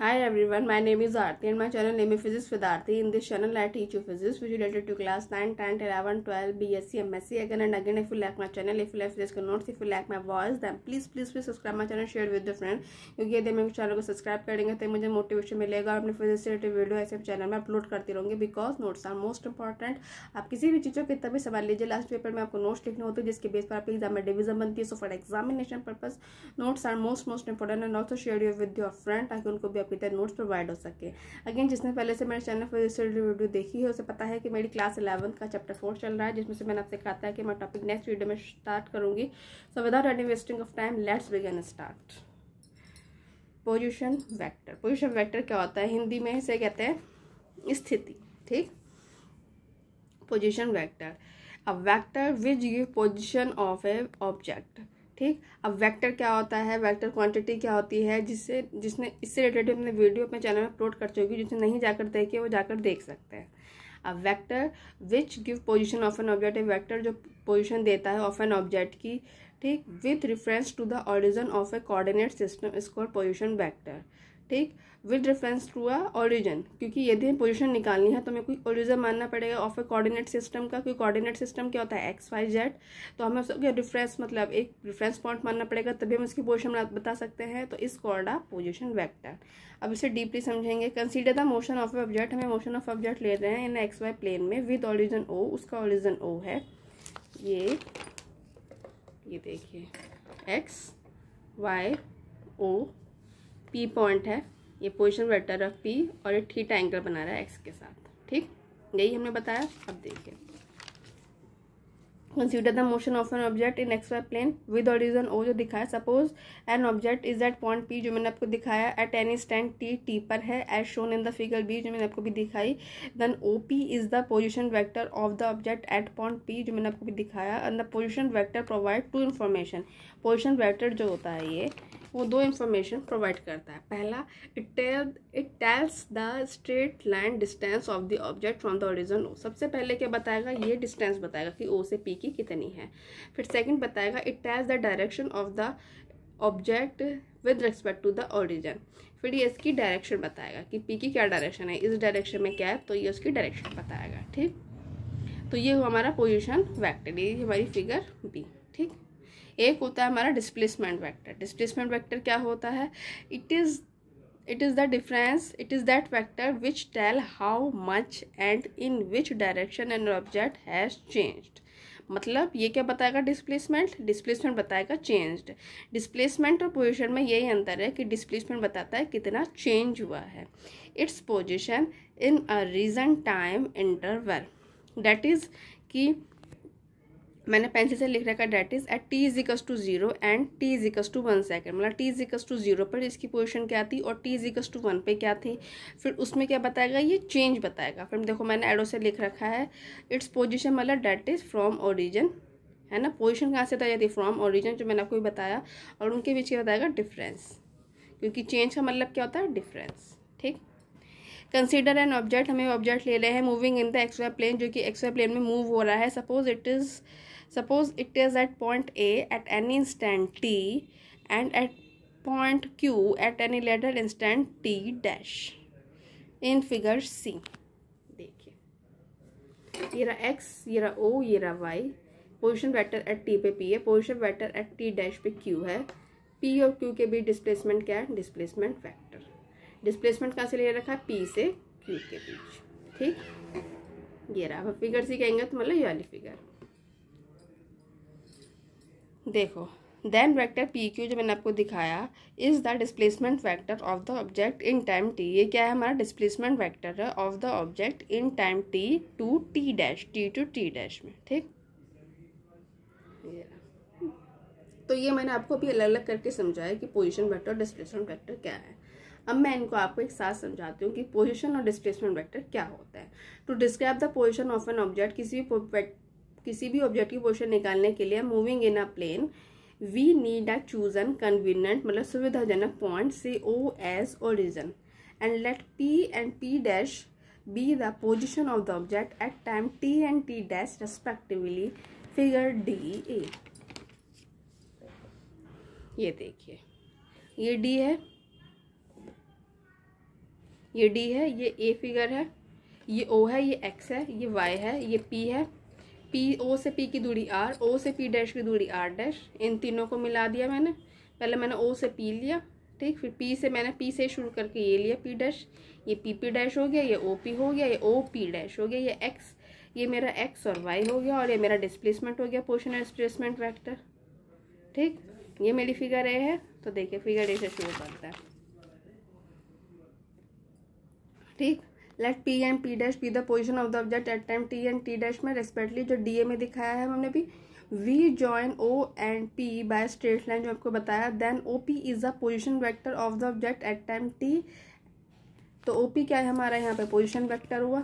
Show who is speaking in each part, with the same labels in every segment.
Speaker 1: Hi everyone, my name is Aarti and my channel name is Physics with Aarti. In this channel I teach you physics which is related to class 9, 10, 11, 12, BSc, MSc. Again and again, if you like my channel, if you like physics notes, if you like my voice, then please subscribe my channel, share with your friend. क्योंकि यदि मेरे channel को subscribe करेंगे तो मुझे motivation मिलेगा और अपने फिजिक्स से रिलेटेड वीडियो ऐसे चैनल में अपलोड करती रहूँगी because notes are most important. आप किसी भी चीज़ों की तभी समझ लीजिए लास्ट पेपर में आपको नोट्स लिखने होते हैं जिसके बेस पर आपकी एग्जाम में डिवीजन बनती है. So for examination purpose notes are most important and also share you with your friend ताकि उनको भी आपकी तरह नोट्स प्रोवाइड हो सके. अगेन जिसने पहले से मेरे चैनल पर वीडियो देखी है उसे पता है कि मेरी क्लास 11 का चैप्टर 4 चल रहा है जिसमें से मैंने आपसे कहा था कि मैं टॉपिक नेक्स्ट वीडियो में स्टार्ट करूंगी. So without any wasting of time let's begin start. Position vector. Position vector क्या होता है? हिंदी में इसे कहते हैं स्थिति. ठीक, position vector a vector which give position of a object. ठीक, अब वेक्टर क्या होता है, वेक्टर क्वांटिटी क्या होती है, जिसने इससे रिलेटेड अपने वीडियो अपने चैनल में अपलोड कर चुकी, जिसने नहीं जाकर देखे वो जाकर देख सकते हैं. अब vector which give position of an object. A vector जो पोजीशन देता है ऑफ एन ऑब्जेक्ट की, ठीक, with reference to the origin of a coordinate system is called position vector. ठीक, with reference to a origin, क्योंकि यदि हम position निकालनी है तो हमें कोई ओरिजिन मानना पड़ेगा ऑफ ए कोऑर्डिनेट सिस्टम का. कोई कोऑर्डिनेट सिस्टम क्या होता है? X Y Z. तो हमें उसका रेफरेंस मतलब एक रेफरेंस पॉइंट मानना पड़ेगा तभी हम उसकी पोजीशन बता सकते हैं. तो इस कॉल्ड अ पोजीशन वेक्टर. अब इसे डीपली समझेंगे. Consider the motion of a object. हमें मोशन ऑफ ऑब्जेक्ट ले रहे हैं इन एक्स वाई प्लेन में विद ओरिजिन ओ. उसका ओरिजिन ओ है ये देखिए X Y O. P point है, ये पोजीशन वेक्टर ऑफ पी और ये थीटा एंगल बना रहा है एक्स के साथ. ठीक, यही हमने बताया. अब देखिए, consider the motion of an object in X Y plane with origin O जो दिखाया. Suppose an object is at point P जो मैंने आपको दिखाया एट एनी स्टैंड टी पर है as shown in the figure B जो मैंने आपको भी दिखाई. Then O P is the position vector of the object at point P जो मैंने आपको भी दिखाया. And the position vector provide two information. Position vector जो होता है ये वो दो इन्फॉर्मेशन प्रोवाइड करता है. पहला, it tells the straight line distance of the object from the origin O. सबसे पहले क्या बताएगा? ये डिस्टेंस बताएगा कि ओ से पी की कितनी है. फिर सेकंड बताएगा it tells the direction of the object with respect to the origin. फिर ये इसकी डायरेक्शन बताएगा कि पी की क्या डायरेक्शन है, इस डायरेक्शन में क्या है, तो ये उसकी डायरेक्शन बताएगा. ठीक, तो ये हुआ हमारा पोजिशन वेक्टर, ये हमारी फिगर बी. ठीक, एक होता है हमारा डिस्प्लेसमेंट वेक्टर. डिस्प्लेसमेंट वेक्टर क्या होता है? It is the difference, it is that vector which tell how much and in which direction an object has changed. मतलब ये क्या बताएगा? डिस्प्लेसमेंट बताएगा चेंज्ड. डिस्प्लेसमेंट और पोजीशन में यही अंतर है कि डिस्प्लेसमेंट बताता है कितना चेंज हुआ है. Its position in a region time interval. That is कि मैंने पेंसिल से लिख रखा that is at T is equals to 0 and T is equals to 1 second. मतलब टी इज इक्वल्स टू 0 पर इसकी पोजीशन क्या थी और टी इज इक्वल्स टू 1 पे क्या थी. फिर उसमें क्या बताएगा? ये चेंज बताएगा. फिर देखो मैंने एरो से लिख रखा है इट्स पोजीशन, मतलब डेट इज फ्रॉम ओरिजिन, है ना. पोजीशन कहाँ से बताई जाती है? फ्रॉम ओरिजिन जो मैंने आपको भी बताया. और उनके बीच क्या बताएगा? डिफरेंस, क्योंकि चेंज का मतलब क्या होता है? डिफरेंस. ठीक, कंसीडर एन ऑब्जेक्ट. हमें ऑब्जेक्ट ले रहे हैं moving in the X Y plane जो कि एक्स वाई प्लेन में मूव हो रहा है. Suppose it is at point A at any instant t and at point Q at any later instant t dash in figure C. देखिए, ये रहा x, ये रहा O, ये रहा y. Position vector eight t पे P है, position vector eight t dash पे Q है. P और Q के बीच डिस्प्लेसमेंट क्या है? Displacement vector. डिस्प्लेसमेंट कहाँ से ले रखा है? P से Q के बीच. ठीक, ये रहा फिगर C कहेंगे तो मतलब ये वाली फिगर. देखो, देन वेक्टर पी क्यू जो मैंने आपको दिखाया is the displacement vector of the object in time T. ये क्या है? हमारा डिस्प्लेसमेंट वेक्टर है of the object in time T to T dash, T to T dash में. ठीक, तो ये मैंने आपको अभी अलग अलग करके समझाया कि पोजीशन वेक्टर और डिस्प्लेसमेंट वेक्टर क्या है. अब मैं इनको आपको एक साथ समझाती हूँ कि पोजीशन और डिस्प्लेसमेंट वेक्टर क्या होता है. To describe the position of an object, किसी भी ऑब्जेक्ट की पोजीशन निकालने के लिए moving in a plane we need a chosen convenient मतलब सुविधाजनक point C O as origin and let P and P dash be the position of the object at time T and T dash respectively. Figure D A. ये देखिए, ये D है, ये D है, ये a figure है, ये ओ है, ये एक्स है, ये वाई है, ये पी है, पी ओ से पी की दूरी आर, ओ से पी डैश की दूरी आर डैश, इन तीनों को मिला दिया मैंने। पहले मैंने ओ से पी लिया, ठीक, फिर पी से मैंने पी से शुरू करके ये लिया पी डैश, ये पी पी डैश हो गया, ये ओ पी हो गया, ये ओ पी डैश हो गया, ये एक्स, ये मेरा एक्स और वाई हो गया, और ये मेरा डिस्प्लेसमेंट हो गया, पोजीशन डिस्प्लेसमेंट वेक्टर। ठीक, ये मेरी फिगर ए है। तो देखिए फिगर ए से शुरू करता है। ठीक, let P and P dash be the position of the object at time T and T dash में रेस्पेक्टिवली, जो डी ए में दिखाया है हमने भी। We join O and P by straight line, जो आपको बताया। Then O P is the position vector of the object at time T. तो ओ पी क्या है हमारा यहाँ पे पोजिशन वेक्टर हुआ,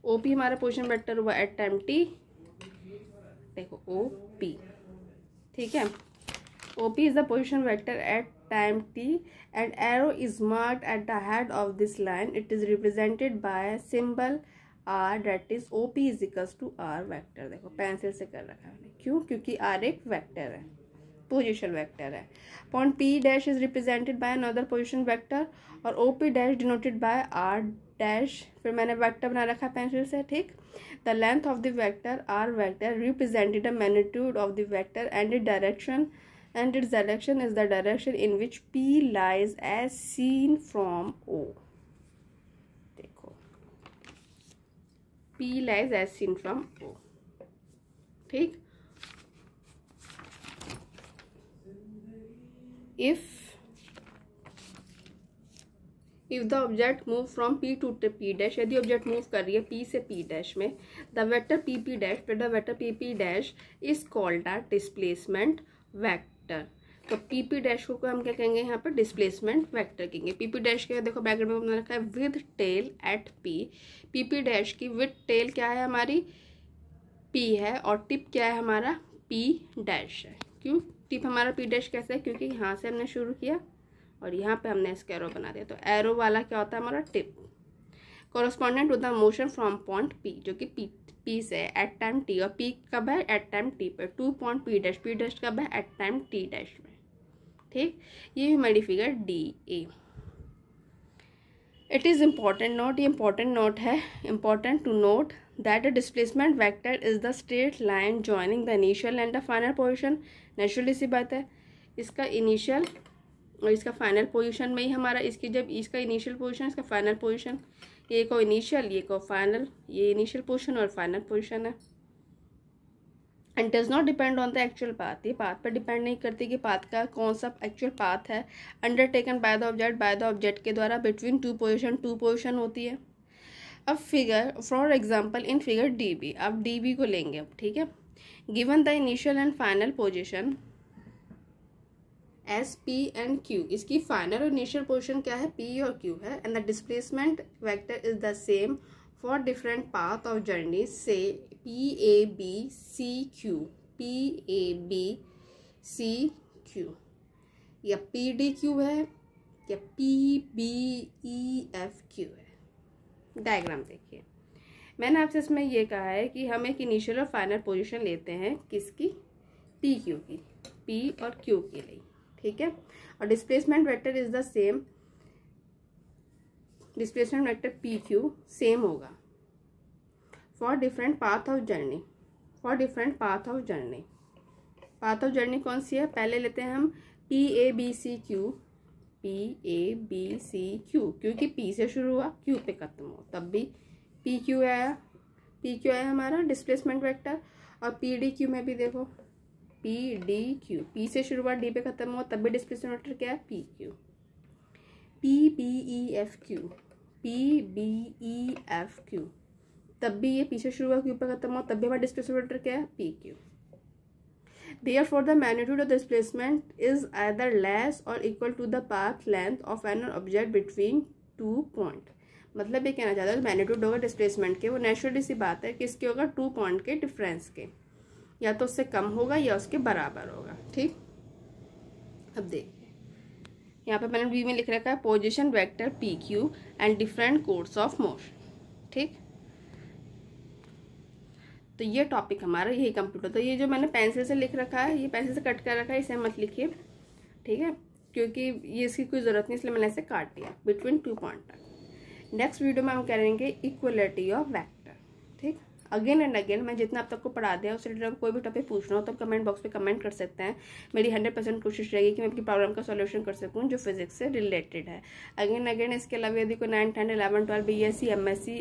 Speaker 1: ओ पी हमारा पोजिशन वेक्टर हुआ एट टाइम टी। देखो ओ पी, ठीक है, O P is the position vector at time t and arrow is marked at the head of this line. It is represented by symbol r, that is OP is equals to r vector। देखो pencil से कर रखा है, क्यों? क्योंकि r एक vector है, position vector है। Point p dash is represented by another position vector, और OP dash denoted by r dash. फिर मैंने वेक्टर बना रखा है पेंसिल से। ठीक, the length of the vector r vector represented the magnitude of the vector and the direction, and its direction is the direction in which P lies as seen from O। देखो P lies as seen from O। ठीक, if the object move from P to P dash, यदि object move कर रही है P से P dash में, the vector PP dash, फिर the vector PP dash is called a displacement vector। तो PP dash को हम क्या कहेंगे यहाँ पर? डिस्प्लेसमेंट वेक्टर कहेंगे। पीपी डैश के देखो बैकग्राउंड में बना रखा है with tail at P. PP dash की विद टेल क्या है हमारी? पी है, और टिप क्या है हमारा? पी डैश है। क्यों टिप हमारा पी डैश कैसे है? क्योंकि यहाँ से हमने शुरू किया और यहाँ पे हमने इसका एरो बना दिया, तो एरो वाला क्या होता है हमारा? Tip. Correspondent to the motion from point P, जो कि पी से एट टाइम टी, और पी कब है? एट टाइम टी पर, to point P dash. P dash कब है? एट टाइम टी डैश में। ठीक, ये भी हमारी figure D A. It is important note, ये इम्पॉर्टेंट नोट है, important to note that the displacement vector is the straight line joining the initial and the final position. Naturally सी बात है, इसका इनिशियल और इसका फाइनल पोजीशन में ही हमारा, इसकी जब इसका इनिशियल पोजीशन, इसका फाइनल पोजीशन, ये को इनिशियल, ये को फाइनल, ये इनिशियल पोजीशन और फाइनल पोजीशन है। And does not depend on the actual path, ये पाथ पर डिपेंड नहीं करती कि पाथ का कौन सा एक्चुअल पाथ है। अंडरटेकन बाय द ऑब्जेक्ट के द्वारा बिटवीन टू पोजीशन होती है। अब figure for example in figure D B, अब डी बी को लेंगे अब। ठीक है, given the initial and final position as P and Q, इसकी फाइनल और इनिशियल पोजीशन क्या है? पी और क्यू है। And the displacement vector is the same for different path of journey से P A B C Q, P A B C Q, या P D Q है, या P B E F Q है। Diagram देखिए, मैंने आपसे इसमें ये कहा है कि हम एक इनिशियल और फाइनल पोजीशन लेते हैं किसकी? पी क्यू की, पी और क्यू के लिए। ठीक है, और displacement vector is the same, displacement vector P Q same होगा for different path of journey, for different path of journey. Path of journey कौन सी है? पहले लेते हैं हम P A B C Q, P A B C Q, क्योंकि P से शुरू हुआ क्यू पे खत्म हो, तब भी पी क्यू आया, पी क्यू आया हमारा डिस्प्लेसमेंट वेक्टर। और पी डी क्यू में भी देखो पी डी क्यू, पी से शुरुआत डी पे खत्म हो, तब भी डिस्प्लेसमेंट वेक्टर क्या है? P Q. P B E F Q, P B E F Q, तब भी ये पी से शुरू हुआ क्यू पे खत्म हो, तब भी हमारा डिस्प्लेसमेंट वेक्टर क्या है? P Q. Therefore, the magnitude of displacement is either less or equal to the path length of an object between two point। मतलब ये कहना चाहता है मैग्नीट्यूड होगा डिस्प्लेसमेंट के, वो नेचुरली सी बात है किसके होगा? 2 पॉइंट के डिफरेंस के, या तो उससे कम होगा या उसके बराबर होगा। ठीक, अब देखिए यहाँ पे मैंने बी में लिख रखा है position vector P Q and different course of motion. ठीक, तो ये टॉपिक हमारा यही कंप्लीट होता है। ये जो मैंने पेंसिल से लिख रखा है, ये पेंसिल से कट कर रखा है, इसे मत लिखिए। ठीक है, क्योंकि ये इसकी कोई ज़रूरत नहीं, इसलिए मैंने ऐसे काट दिया बिटवीन 2 पॉइंट तक। नेक्स्ट वीडियो में हम करेंगे इक्वलिटी ऑफ वेक्टर। ठीक, अगेन एंड अगेन मैं जितना आप तक को पढ़ा दिया उससे रिलेटेड कोई भी टॉपिक पूछना हो तो कमेंट बॉक्स पे कमेंट कर सकते हैं। मेरी 100% कोशिश रहेगी कि मैं आपकी प्रॉब्लम का सॉल्यूशन कर सकूं जो फिजिक्स से रिलेटेड है। अगेन अगेन इसके अलावा यदि कोई 9th 10th 11th 12 BSc MSc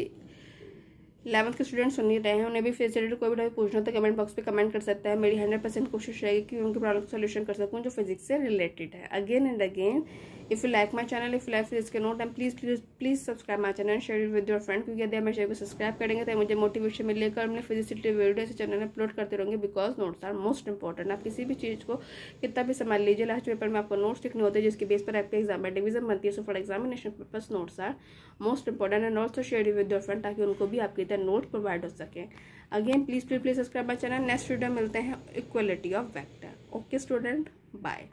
Speaker 1: 11th के स्टूडेंट सुन ही रहे हैं, उन्हें भी फिर से रिलेटेड कोई भी टॉपिक पूछना हो तो कमेंट बॉक्स पे कमेंट कर सकते हैं। मेरी 100% कोशिश रहेगी कि उनकी प्रॉब्लम का सॉल्यूशन कर सकूं जो फिजिक्स से रिलेटेड है। Again and again if you like my channel, if you like physics के note, and please subscribe my channel, share it with your friend, क्योंकि यदि आप मेरे चैनल को सब्सक्राइब करेंगे तो मुझे मोटिवेशन मिलेगा और मैं फिजिक्स रिलेटेड वीडियो इस चैनल में अपलोड करते रहूँगी। Because notes are most important. आप किसी भी चीज़ को कितना भी संभाल लीजिए, लास्ट पेपर में आपको नोट्स लिखने होते हैं जिसके बेस पर आपके एग्जाम में डिवीजन बनती है। So for examination purpose notes are most important, and also share it with your friend ताकि उनको भी आपकी तरह नोट प्रोवाइड हो सके। Again please subscribe my channel. Next video मिलते हैं equality of vector. Okay student, bye.